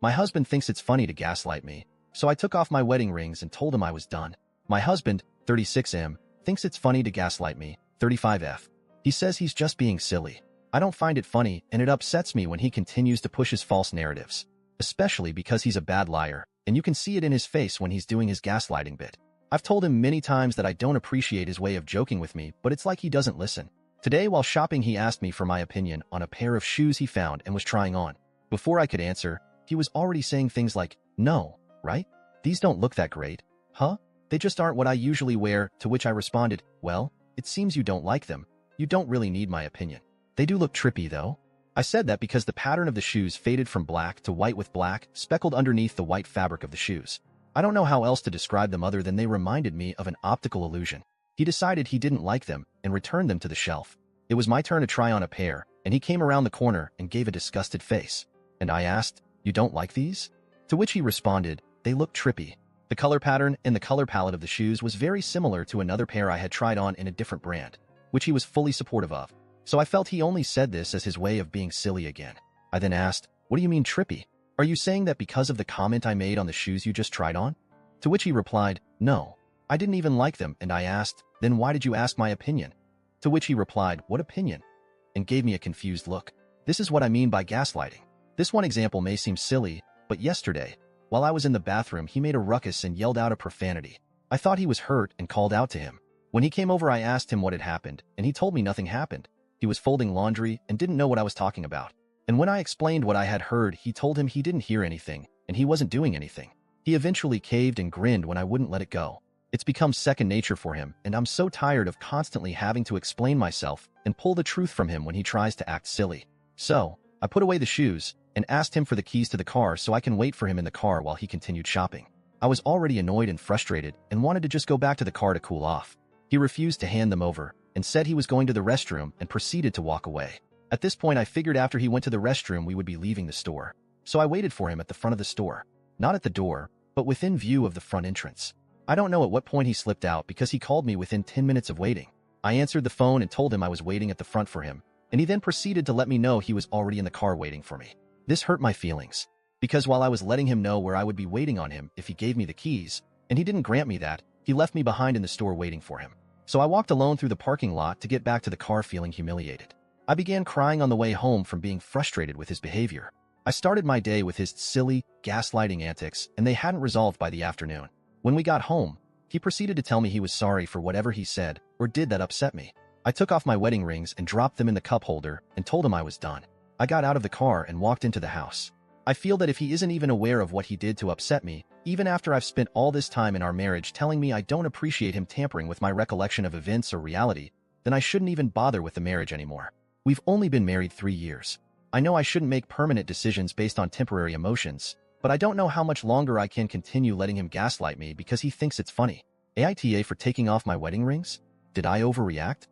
My husband thinks it's funny to gaslight me, so I took off my wedding rings and told him I was done. My husband, 36M, thinks it's funny to gaslight me, 35F. He says he's just being silly. I don't find it funny, and it upsets me when he continues to push his false narratives, especially because he's a bad liar, and you can see it in his face when he's doing his gaslighting bit. I've told him many times that I don't appreciate his way of joking with me, but it's like he doesn't listen. Today, while shopping, he asked me for my opinion on a pair of shoes he found and was trying on. Before I could answer, he was already saying things like, "No, right? These don't look that great. Huh? They just aren't what I usually wear," to which I responded, "Well, it seems you don't like them. You don't really need my opinion. They do look trippy, though." I said that because the pattern of the shoes faded from black to white with black speckled underneath the white fabric of the shoes. I don't know how else to describe them other than they reminded me of an optical illusion. He decided he didn't like them and returned them to the shelf. It was my turn to try on a pair, and he came around the corner and gave a disgusted face. And I asked, "You don't like these?" To which he responded, "They look trippy." The color pattern and the color palette of the shoes was very similar to another pair I had tried on in a different brand, which he was fully supportive of. So I felt he only said this as his way of being silly again. I then asked, "What do you mean trippy? Are you saying that because of the comment I made on the shoes you just tried on?" To which he replied, "No, I didn't even like them," and I asked, "Then why did you ask my opinion?" To which he replied, "What opinion?" and gave me a confused look. This is what I mean by gaslighting. This one example may seem silly, but yesterday, while I was in the bathroom, he made a ruckus and yelled out a profanity. I thought he was hurt and called out to him. When he came over, I asked him what had happened, and he told me nothing happened. He was folding laundry and didn't know what I was talking about. And when I explained what I had heard, he told him he didn't hear anything, and he wasn't doing anything. He eventually caved and grinned when I wouldn't let it go. It's become second nature for him, and I'm so tired of constantly having to explain myself and pull the truth from him when he tries to act silly. So, I put away the shoes and asked him for the keys to the car so I can wait for him in the car while he continued shopping. I was already annoyed and frustrated and wanted to just go back to the car to cool off. He refused to hand them over and said he was going to the restroom and proceeded to walk away. At this point, I figured after he went to the restroom, we would be leaving the store. So I waited for him at the front of the store. Not at the door, but within view of the front entrance. I don't know at what point he slipped out because he called me within 10 minutes of waiting. I answered the phone and told him I was waiting at the front for him, and he then proceeded to let me know he was already in the car waiting for me. This hurt my feelings, because while I was letting him know where I would be waiting on him if he gave me the keys, and he didn't grant me that, he left me behind in the store waiting for him. So I walked alone through the parking lot to get back to the car feeling humiliated. I began crying on the way home from being frustrated with his behavior. I started my day with his silly, gaslighting antics, and they hadn't resolved by the afternoon. When we got home, he proceeded to tell me he was sorry for whatever he said or did that upset me. I took off my wedding rings and dropped them in the cup holder and told him I was done. I got out of the car and walked into the house. I feel that if he isn't even aware of what he did to upset me, even after I've spent all this time in our marriage telling me I don't appreciate him tampering with my recollection of events or reality, then I shouldn't even bother with the marriage anymore. We've only been married 3 years. I know I shouldn't make permanent decisions based on temporary emotions, but I don't know how much longer I can continue letting him gaslight me because he thinks it's funny. AITA for taking off my wedding rings? Did I overreact?